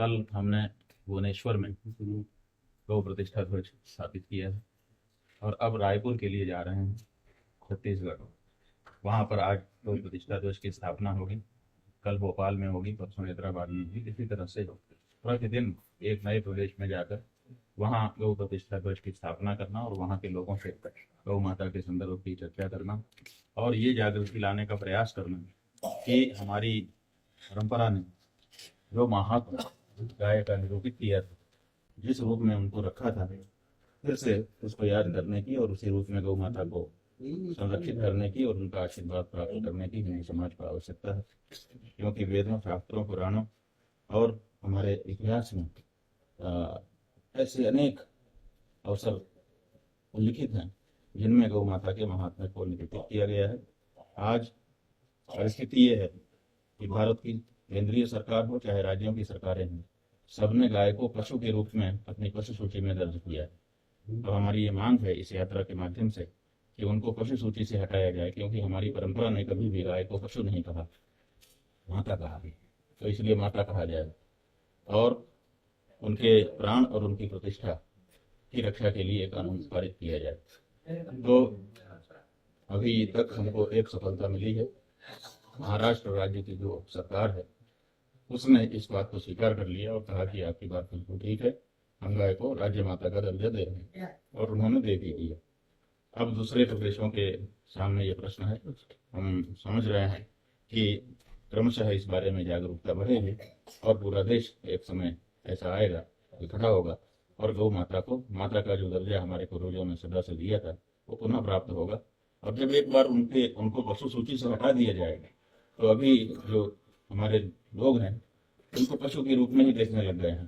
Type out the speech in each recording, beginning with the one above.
कल हमने भुवनेश्वर में गौ प्रतिष्ठा ध्वज स्थापित किया है और अब रायपुर के लिए जा रहे हैं छत्तीसगढ़। वहाँ पर आज गौ प्रतिष्ठा ध्वज की स्थापना होगी। कल भोपाल में होगी, परसों हैदराबाद में होगी। इसी तरह से प्रतिदिन एक नए प्रदेश में जाकर वहाँ गौ प्रतिष्ठा ध्वज की स्थापना करना और वहाँ के लोगों से गौ माता के संदर्भ की चर्चा करना और ये जागृति लाने का प्रयास करना कि हमारी परंपरा ने जो महात्मा गाय का निरूपित किया था, जिस रूप में उनको रखा था, फिर से उसको याद करने की और उसी रूप में गौ माता को संरक्षित करने की और उनका आशीर्वाद प्राप्त करने की हिंदू समाज को आवश्यकता है। क्योंकि वेदों, शास्त्रों, पुराणों और हमारे इतिहास में ऐसे अनेक अवसर उल्लिखित हैं जिनमें गौ माता के महात्म्य को निरूपित किया गया है। आज परिस्थिति ये है कि भारत की केंद्रीय सरकार हो चाहे राज्यों की सरकारें हों, सबने गाय को पशु के रूप में अपनी पशु सूची में दर्ज किया है। तो हमारी ये मांग है इस यात्रा के माध्यम से कि उनको पशु सूची से हटाया जाए, क्योंकि हमारी परंपरा ने कभी भी गाय को पशु नहीं कहा, माता कहा है। तो इसलिए माता कहा जाए और उनके प्राण और उनकी प्रतिष्ठा की रक्षा के लिए कानून पारित किया जाए। तो अभी तक हमको एक सफलता मिली है। महाराष्ट्र राज्य की जो सरकार है उसने इस बात को स्वीकार कर लिया और कहा कि आपकी बात बिल्कुल ठीक है, हम गाय को राज्य माता का दर्जा दे रहे हैं, और उन्होंने दे भी दिया। अब दूसरे प्रदेशों के सामने ये प्रश्न है। हम समझ रहे हैं कि क्रमशः इस बारे में जागरूकता बढ़ेगी और पूरा देश एक समय ऐसा आएगा, इकट्ठा होगा और गौ माता को, माता का जो दर्जा हमारे पूर्वजों ने सदा से दिया था, वो पुनः प्राप्त होगा। और जब एक बार उनको पशु सूची से हटा दिया जाएगा तो अभी जो हमारे लोग हैं उनको पशु के रूप में ही देखने लग गए हैं।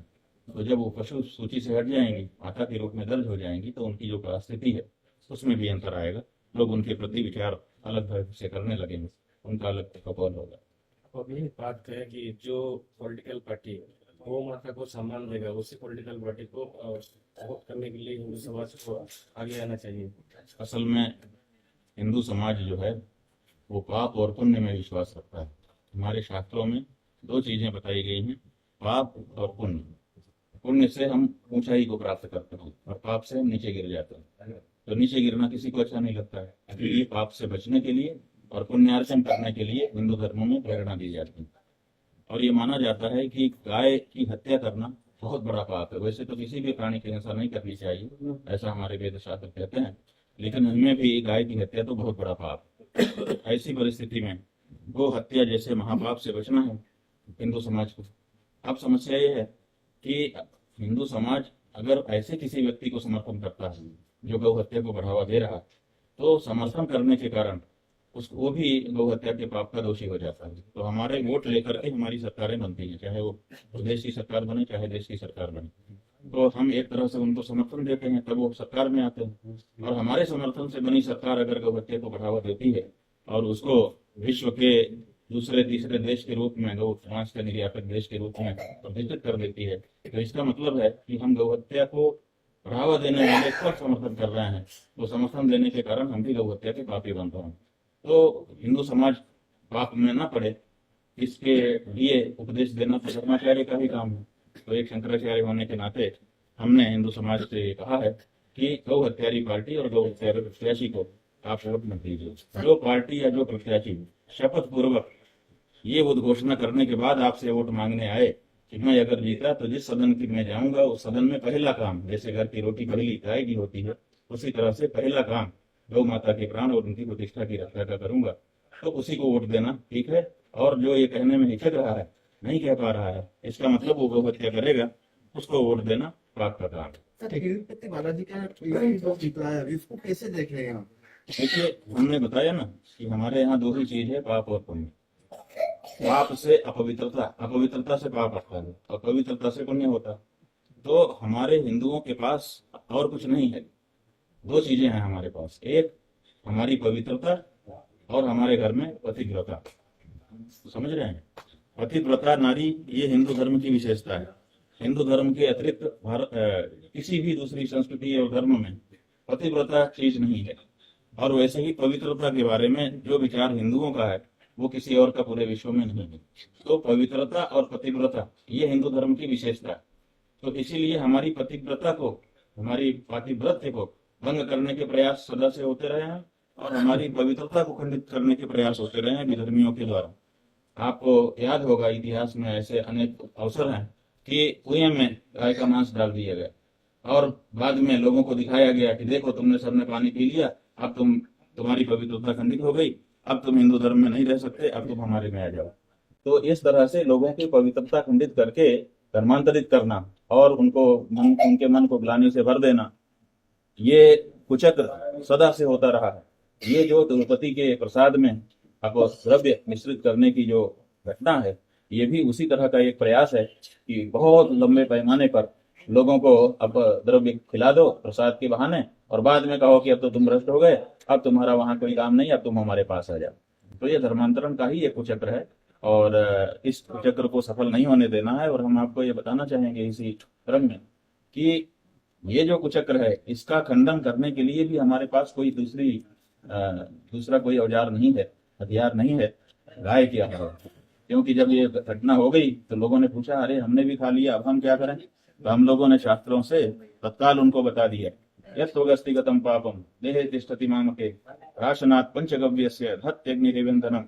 तो जब वो पशु सूची से हट जाएंगी, माता के रूप में दर्ज हो जाएंगी, तो उनकी जो परिस्थिति है उसमें भी अंतर आएगा। लोग उनके प्रति विचार अलग ढंग से करने लगेंगे, उनका अलग कौल होगा। अभी बात करें कि जो पॉलिटिकल पार्टी गौ माता को सम्मान देगा, उसी पॉलिटिकल पार्टी को वोट करने के लिए हिंदू समाज को आगे आना चाहिए। असल में हिंदू समाज जो है वो पाप और पुण्य में विश्वास रखता है। हमारे शास्त्रों में दो चीजें बताई गई हैं, पाप और पुण्य। पुण्य से हम ऊंचाई को प्राप्त करते हैं और पाप से हम नीचे गिर जाते हैं। तो नीचे गिरना किसी को अच्छा नहीं लगता है, इसलिए पाप से बचने के लिए और पुण्यार्जन करने के लिए हिंदू धर्मों में प्रेरणा दी जाती है। और ये माना जाता है कि गाय की हत्या करना बहुत बड़ा पाप है। वैसे तो किसी भी प्राणी की हिंसा नहीं करनी चाहिए, ऐसा हमारे वेद शास्त्र कहते हैं, लेकिन इनमें भी गाय की हत्या तो बहुत बड़ा पाप है। ऐसी परिस्थिति में गो हत्या जैसे महापाप से बचना है हिंदू समाज को। अब समस्या ये है कि हिंदू समाज अगर ऐसे किसी व्यक्ति को समर्थन करता है जो गौ हत्या को बढ़ावा दे रहा है, तो समर्थन करने के कारण उसको भी गौ हत्या के पाप का दोषी हो जाता है। तो हमारे वोट लेकर के हमारी सरकारें बनती हैं, चाहे वो प्रदेश की सरकार बने चाहे देश की सरकार बने। तो हम एक तरह से उनको समर्थन देते हैं, तब वो सरकार में आते हैं। और हमारे समर्थन से बनी सरकार अगर गौ हत्या को बढ़ावा देती है और उसको विश्व के दूसरे तीसरे देश के रूप में, गौ मांस का निर्यातक देश के रूप में प्रतिष्ठित कर देती है, तो इसका मतलब है कि हम गौ हत्या को बढ़ावा देने वाले को समर्थन कर रहे हैं। तो समर्थन देने के कारण हम भी गौ हत्या के पापी बन रहे हैं। तो हिंदू समाज पाप में ना पड़े, इसके लिए उपदेश देना तो शंकराचार्य का ही काम है। तो एक शंकराचार्य होने के नाते हमने हिंदू समाज से कहा है कि गौ हत्यारी पार्टी और गौ हत्यारी प्रत्याशी को आप वोट मत दीजिए। जो पार्टी या जो प्रत्याशी शपथ पूर्वक ये उद्घोषणा करने के बाद आपसे वोट मांगने आए कि मैं अगर जीता तो जिस सदन की मैं जाऊंगा उस सदन में पहला काम, जैसे घर की रोटी पहली गाय की होती है, उसी तरह से पहला काम गौ माता के प्राण और उनकी प्रतिष्ठा की रक्षा का करूंगा, तो उसी को वोट देना ठीक है। और जो ये कहने में हिचक रहा है, नहीं कह पा रहा है, इसका मतलब वो गौ हत्या करेगा, उसको वोट देना पाप का काम है। बालाजी का जो जीत रहा है अभी, उसको कैसे देख रहे हैं आप? देखिए, हमने बताया ना कि हमारे यहाँ दो ही चीज है, पाप और पुण्य। पाप से अपवित्रता, अपवित्रता से पाप आता है और पवित्रता से पुण्य होता है। तो हमारे हिंदुओं के पास और कुछ नहीं है, दो चीजें हैं हमारे पास, एक हमारी पवित्रता और हमारे घर में पतिव्रता। समझ रहे हैं? पतिव्रता नारी, ये हिंदू धर्म की विशेषता है। हिंदू धर्म के अतिरिक्त किसी भी दूसरी संस्कृति और धर्म में पतिव्रता चीज नहीं है। और वैसे ही पवित्रता के बारे में जो विचार हिंदुओं का है वो किसी और का पूरे विश्व में नहीं है। तो पवित्रता और पतिव्रता ये हिंदू धर्म की विशेषता है। तो इसीलिए हमारी पतिव्रता को, हमारी पातिव्रत्य को भंग करने के प्रयास सदा से होते रहे हैं और हमारी पवित्रता को खंडित करने के प्रयास होते रहे हैं विधर्मियों के द्वारा। आपको याद होगा इतिहास में ऐसे अनेक अवसर हैं कि कुएं में गाय का मांस डाल दिया गया और बाद में लोगों को दिखाया गया कि देखो तुमने सबने पानी पी लिया, अब तुम्हारी पवित्रता खंडित हो गई, अब तुम हिंदू धर्म में नहीं रह सकते, अब तुम हमारे में आ जाओ। तो इस तरह से लोगों की पवित्रता खंडित करके धर्मांतरित करना और उनके मन को ग्लानि से भर देना, ये कुचक्र सदा से होता रहा है। ये जो द्रौपदी के प्रसाद में अब द्रव्य मिश्रित करने की जो घटना है, ये भी उसी तरह का एक प्रयास है कि बहुत लंबे पैमाने पर लोगों को अब द्रव्य खिला दो प्रसाद के बहाने और बाद में कहो कि अब तो तुम भ्रष्ट हो गए, अब तुम्हारा वहां कोई काम नहीं, अब तुम हमारे पास आ जाओ। तो ये धर्मांतरण का ही एक कुचक्र है और इस कुचक्र को सफल नहीं होने देना है। और हम आपको ये बताना चाहेंगे इसी क्रम में कि ये जो कुचक्र है इसका खंडन करने के लिए भी हमारे पास कोई दूसरा कोई औजार नहीं है, हथियार नहीं है, गाय की आहार। क्योंकि जब ये घटना हो गई तो लोगों ने पूछा अरे हमने भी खा लिया, अब हम क्या करें? तो हम लोगों ने शास्त्रों से तत्काल उनको बता दिया, यस्त्वगस्तिगतं पापम देहे तिष्ठति मामके राशनात् पंचगव्यस्य धत्यग्निरिवंधनम